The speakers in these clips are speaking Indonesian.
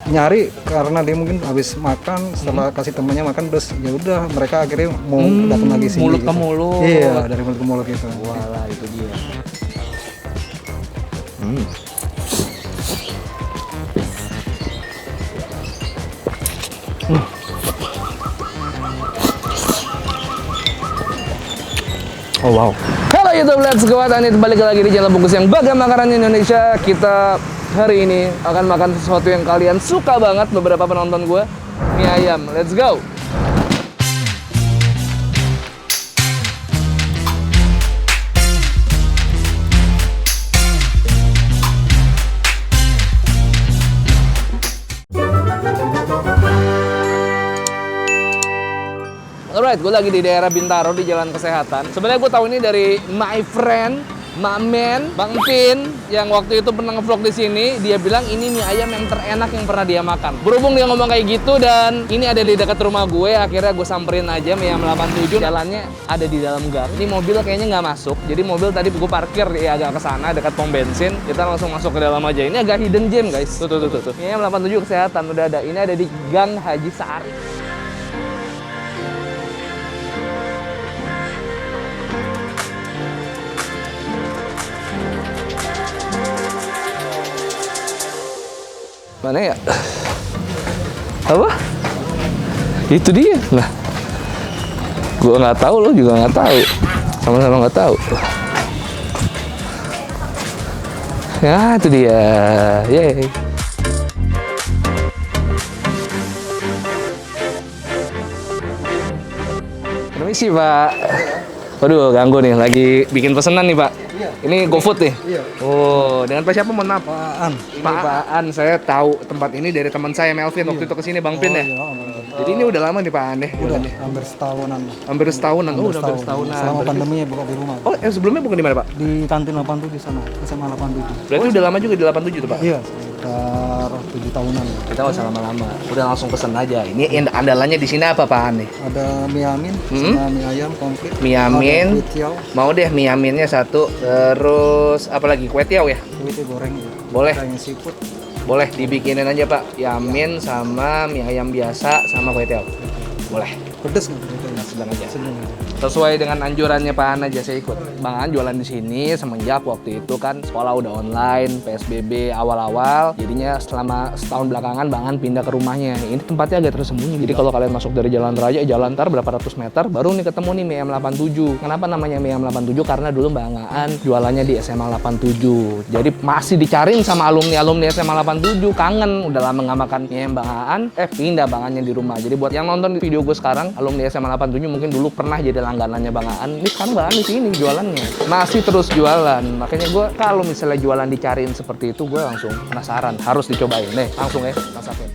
nyari karena dia mungkin habis makan setelah kasih temannya makan terus ya udah mereka akhirnya mau datang lagi sini mulut gitu. ke mulut. Iya, dari mulut ke mulut gitu. Walah, itu dia. Oh wow. Halo YouTube, let's go. Ini balik lagi di channel Bungkus yang Baga Makanan Indonesia. Kita hari ini akan makan sesuatu yang kalian suka banget, beberapa penonton gue, mie ayam. Let's go. Alright, gue lagi di daerah Bintaro di Jalan Kesehatan. Sebenarnya gue tahu ini dari my friend, Mamen, Bang Pin, yang waktu itu pernah ngevlog di sini. Dia bilang ini mie ayam yang terenak yang pernah dia makan. Berhubung dia ngomong kayak gitu dan ini ada di dekat rumah gue, akhirnya gue samperin aja mie ayam 87. Jalannya ada di dalam gang. Ini mobil kayaknya nggak masuk. Jadi mobil tadi gue parkir ya agak ke sana dekat pom bensin. Kita langsung masuk ke dalam aja. Ini agak hidden gem guys. Tuh. Mie ayam 87 Kesehatan udah ada. Ini ada di Gang Haji Saari. Mana ya? Apa? Itu dia. Nah, gue nggak tahu, lo juga nggak tahu. Sama-sama nggak tahu. Ya, itu dia. Yeay. Permisi, Pak. Waduh, ganggu nih. Lagi bikin pesanan nih, Pak. Iya. Ini GoFood nih? Iya. Oh, dengan Pak siapa? Mohon maaf. Apaan? Pak Aan, saya tahu tempat ini dari teman saya Melvin waktu itu kesini, Bang Pin ya. Iya, Jadi ini udah lama nih Pak Aan ya. udah jualannya? hampir setahunan. Hampir setahunan. Oh, udah hampir setahunan. Selama Berarti- pandemi ya buka di rumah. Oh, sebelumnya bukan di mana Pak? Di kantin 87 sana, SMA 87. Berarti udah lama juga di 87 tuh Pak? Iya, sekitar 7 tahunan. Kita nggak usah lama-lama. Udah langsung pesen aja. Ini andalannya di sini apa Pak Aan nih? Ada mie amin sama mie ayam komplit. Mie amin. Ada kue tiaw, Mau deh mie aminnya satu. Terus apa lagi? Kue tiaw ya? kue goreng. Boleh. Kayak seafood. Boleh dibikinin aja Pak. Yamin sama mie ayam biasa sama kue tiaw. Boleh. Pedes nggak? Gitu ya. Sedang aja. Sedang aja. Sesuai dengan anjurannya Pak An aja saya ikut. Bang An jualan di sini semenjak waktu itu kan sekolah udah online, PSBB awal-awal. Jadinya selama setahun belakangan Bang An pindah ke rumahnya. Ini tempatnya agak tersembunyi. Jadi kalau kalian masuk dari Jalan Raya, jalan ntar berapa ratus meter, baru nih ketemu nih mie ayam 87. Kenapa namanya mie ayam 87? Karena dulu Bang An jualannya di SMA 87. Jadi masih dicariin sama alumni-alumni SMA 87. Kangen, udah lama nggak makan mie ayam Bang An. Pindah Bang Annya di rumah. Jadi buat yang nonton video gue sekarang, alumni SMA 87 mungkin dulu pernah jadi langganannya Bang Aan. Ini sekarang Bang Aan di sini jualannya. Masih terus jualan. Makanya gue kalau misalnya jualan dicariin seperti itu, gue langsung penasaran. Harus dicobain. Nih, langsung ya, masakin.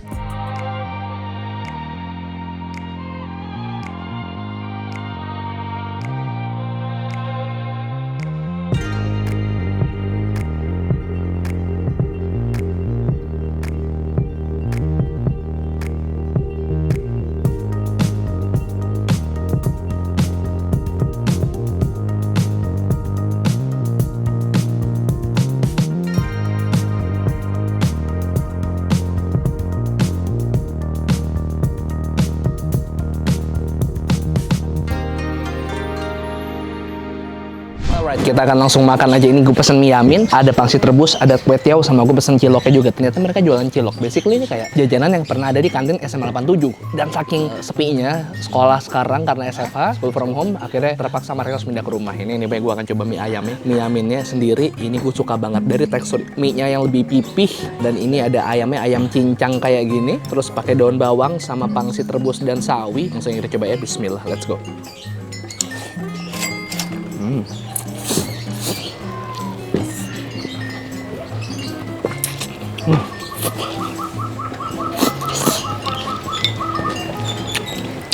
Alright, kita akan langsung makan aja. Ini gue pesen mie yamin, ada pangsit rebus, ada kue tiaw, sama gue pesen ciloknya juga. Ternyata mereka jualan cilok. Basically ini kayak jajanan yang pernah ada di kantin SMA 87. Dan saking sepinya sekolah sekarang karena SFH, school from home, akhirnya terpaksa mereka harus pindah ke rumah. Ini gue akan coba mie ayamnya. Mie yaminnya sendiri, ini gue suka banget dari tekstur mie-nya yang lebih pipih. Dan ini ada ayamnya, ayam cincang kayak gini. Terus pakai daun bawang sama pangsit rebus dan sawi. Langsung kita coba ya, bismillah, let's go.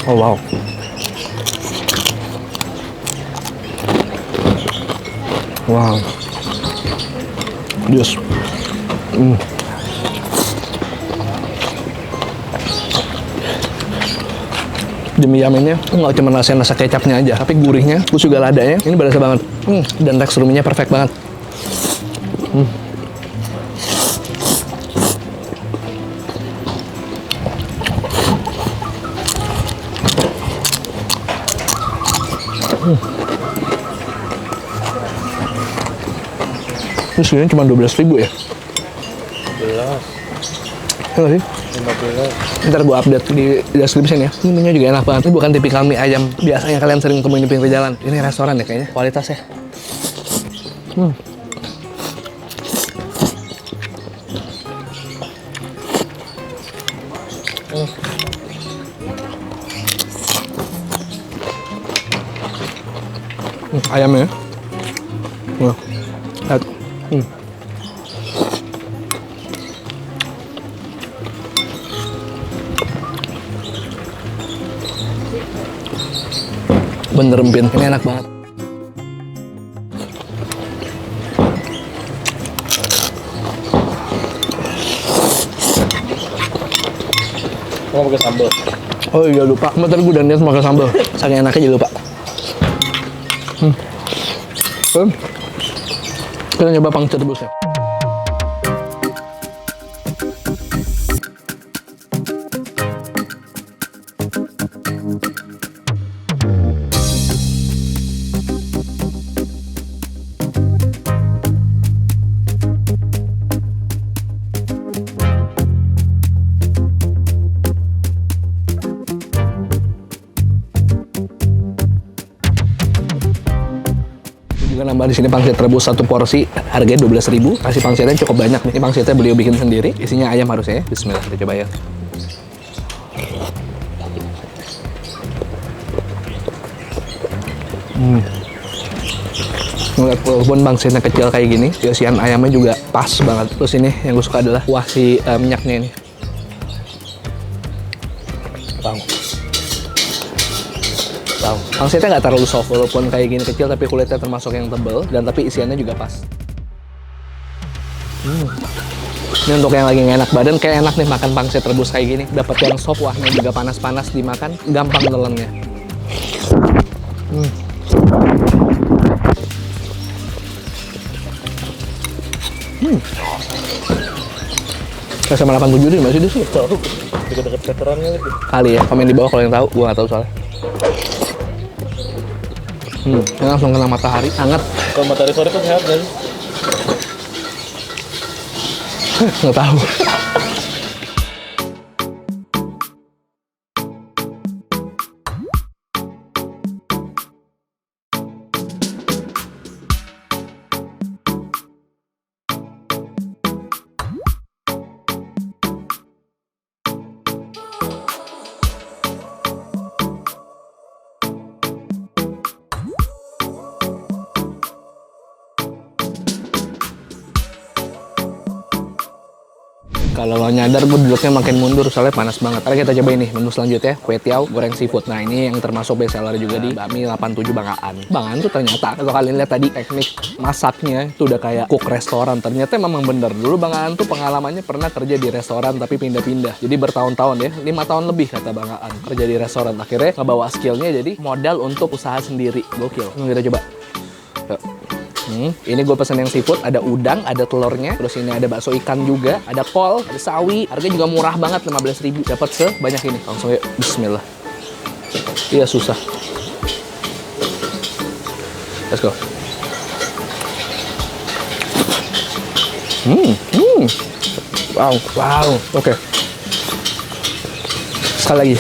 Oh wow. Wow. Yes. Demi yaminnya, nggak cuma rasain rasa kecapnya aja, tapi gurihnya, terus juga ladanya, ini berasa banget. Dan tekstur mie-nya perfect banget. Ini segini cuma 12.000 ya? 15. Iya nggak sih? Ntar gue update di description ya. Ini mie juga enak banget. Ini bukan tipikal mie ayam biasanya kalian sering temuin di pinggir jalan. Ini restoran ya kayaknya. Kualitasnya. Ayamnya. Wah. Lihat. Bener empin, ini enak banget. Mau pakai sambal. Oh iya lupa, bentar gue udah niat makan sambal. Saking enaknya jadi lupa. Kita nyoba pangsit rebus ya. Juga nambah di sini pangsit rebus satu porsi, harganya 12.000. Kasih pangsitnya cukup banyak nih. Ini pangsitnya beliau bikin sendiri. Isinya ayam harusnya ya. Bismillah, kita coba ya. Ngeliat walaupun pangsitnya kecil kayak gini, isian ayamnya juga pas banget. Terus ini yang gue suka adalah kuah si minyaknya ini. Pangsitnya nggak terlalu soft walaupun kayak gini kecil, tapi kulitnya termasuk yang tebel dan tapi isiannya juga pas. Ini untuk yang lagi nggak enak badan, kayak enak nih makan pangsit rebus kayak gini. Dapat yang soft, kuahnya juga panas-panas dimakan, gampang nelennya. Kayak sama 87 nih masih di sini. Tahu. Dekat-dekat veterannya lagi. Kali ya, komen di bawah kalau yang tahu, gua nggak tahu soalnya. Ini langsung kena matahari, hangat. Kalau matahari sore kan sehat kan? Nggak tahu. Kalau lo nyadar, gue duduknya makin mundur soalnya panas banget. Sekarang kita coba ini menu selanjutnya, kue tiaw goreng seafood. Nah ini yang termasuk best seller juga di Bakmi 87 Bangaan. Bangaan tuh ternyata, kalau kalian lihat tadi teknik masaknya itu udah kayak cook restoran. Ternyata memang bener. Dulu Bangaan tuh pengalamannya pernah kerja di restoran tapi pindah-pindah. Jadi bertahun-tahun ya, 5 tahun lebih kata Bangaan kerja di restoran. Akhirnya ngebawa skillnya jadi modal untuk usaha sendiri. Gokil. Kita coba. Yuk. Ini gue pesen yang seafood, ada udang, ada telurnya, terus ini ada bakso ikan juga, ada kol, ada sawi, harganya juga murah banget, 15.000. Dapat sebanyak ini. Langsung yuk, bismillah. Iya susah. Let's go. Wow, oke. Sekali lagi.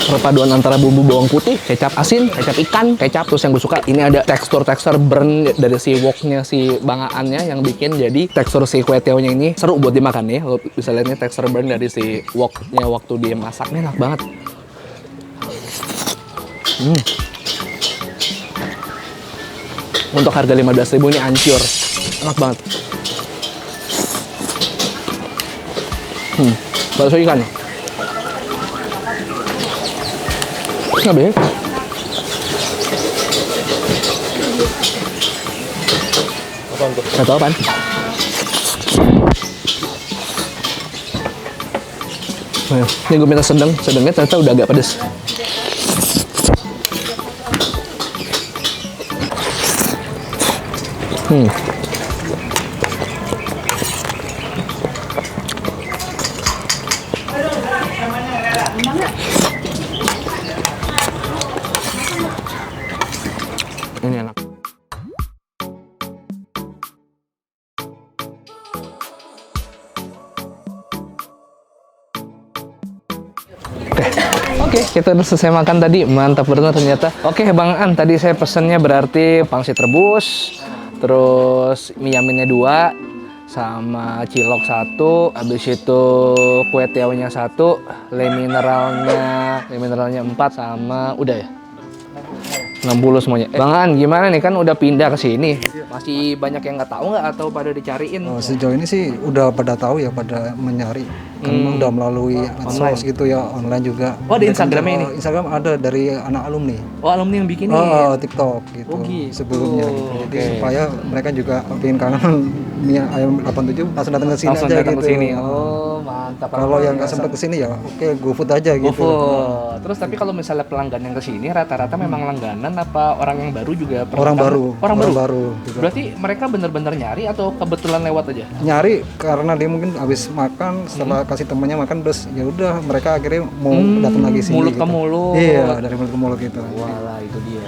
Perpaduan antara bumbu bawang putih, kecap asin, kecap ikan, kecap. Terus yang gue suka, ini ada tekstur-tekstur burn dari si woknya, si bangaannya yang bikin jadi tekstur si kue tiawnya ini seru buat dimakan nih. Lo bisa lihat nih tekstur burn dari si woknya waktu dia masak. Ini enak banget. Untuk harga 15.000 ini hancur. Enak banget. Bakso ikan. Nggak be? Apaan tuh? Nggak tahu apaan. Nah, ini gue minta sedang. Sedangnya ternyata udah agak pedes. kita udah selesai makan tadi. Mantap bener ternyata. Oke, Bang An, tadi saya pesennya berarti pangsit rebus, terus mie yaminnya 2, sama cilok 1, habis itu kue tiaonya 1, le mineralnya 4, sama udah ya. 60 semuanya. Bang An, gimana nih, kan udah pindah ke sini. Masih banyak yang nggak tahu nggak atau pada dicariin? Sejauh ini sih udah pada tahu ya, pada menyari. Kan udah melalui medsos gitu ya, online juga. Oh, ada Instagramnya ini? Instagram ada dari anak alumni. Oh, alumni yang bikin TikTok gitu. Oh, gitu. Sebelumnya gitu. Jadi Oke. supaya mereka juga pengen kangen mie ayam 87 langsung datang ke sini langsung aja datang gitu. ke sini. Oh, mantap. Kalau yang nggak sempat ke sini ya oke, GoFood aja gitu. GoFood. Terus tapi kalau misalnya pelanggan yang ke sini rata-rata memang langganan apa orang yang baru juga pernah Orang kangen? baru. Orang baru. Gitu. Berarti mereka bener-bener nyari atau kebetulan lewat aja? Nyari karena dia mungkin habis makan, setelah kasih temannya makan terus ya udah mereka akhirnya mau datang lagi sini. Mulut gitu. ke mulut. Iya, dari mulut ke mulut gitu. Walah, itu dia.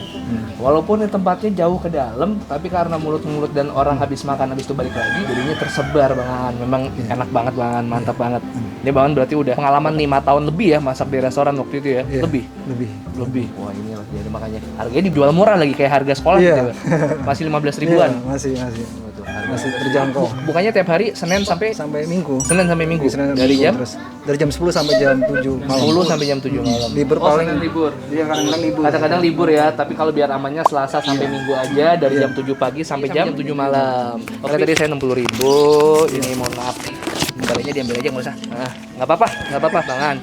Walaupun tempatnya jauh ke dalam, tapi karena mulut-mulut dan orang habis makan habis itu balik lagi, jadinya tersebar Bangan. Memang enak banget Bangan, mantap banget. Ini Bangan berarti udah pengalaman 5 tahun lebih ya masak di restoran waktu itu ya? Iya, Lebih. lebih. Wah, ini lah jadi makanya harganya dijual murah lagi kayak harga sekolah Iya. gitu ya. Masih 15 ribuan. Iya, masih Betul, harga. masih terjangkau. Bukannya tiap hari Senin sampai Sampai Minggu. Minggu. Senin Dari Minggu, jam terus dari jam 10 sampai jam 7 malam. 10 sampai jam 7 malam. Libur Oh, paling Senin libur. Iya, kadang-kadang libur. Kadang-kadang libur ya, tapi kalau biar amannya Selasa sampai Minggu aja dari jam 7 pagi sampai jam 7 malam. Oke, tadi saya 60.000. Ini mohon maaf nih. Kembalinya diambil aja nggak usah. Nah, nggak apa-apa, Bangan.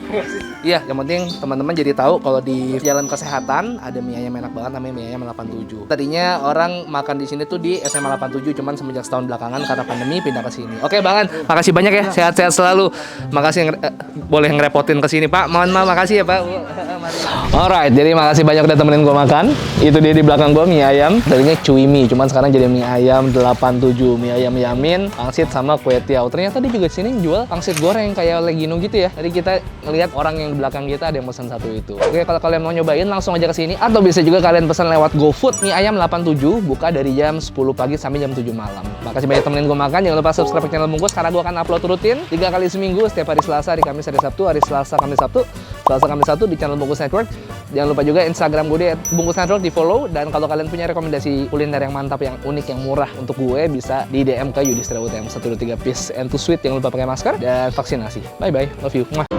Iya, yang penting teman-teman jadi tahu kalau di Jalan Kesehatan ada mie ayam enak banget namanya mie ayam 87. Tadinya orang makan di sini tuh di SMA 87, cuman semenjak setahun belakangan karena pandemi pindah ke sini. Oke, Bangan, makasih banyak ya. Sehat-sehat selalu. Makasih boleh ngerepotin ke sini, Pak. Mohon maaf, makasih ya, Pak. Alright, jadi makasih banyak udah temenin gue makan. Itu dia di belakang gue mie ayam. Tadinya cuy mie, cuman sekarang jadi mie ayam 87, mie ayam yamin, pangsit sama kue tiaw. Ternyata dia juga di sini jual pangsit goreng kayak Legino gitu ya. Tadi kita ngelihat orang yang di belakang kita ada yang pesan satu itu. Oke, kalau kalian mau nyobain langsung aja ke sini atau bisa juga kalian pesan lewat GoFood. Mie ayam 87 buka dari jam 10 pagi sampai jam 7 malam. Makasih banyak temenin gue makan. Jangan lupa subscribe channel Bungkus karena gue akan upload rutin 3 kali seminggu, setiap hari Selasa, hari Kamis, hari Sabtu, hari Selasa, Kamis, Sabtu. Selasa, Kamis, Sabtu di channel Bungkus Network. Jangan lupa juga Instagram gue di @Bungkus Network, di follow. Dan kalau kalian punya rekomendasi kuliner yang mantap, yang unik, yang murah untuk gue, bisa di DM ke Yudhistira UTM 123 Peace and to Sweet. Jangan lupa pakai masker dan vaksinasi. Bye bye, love you. Mwah.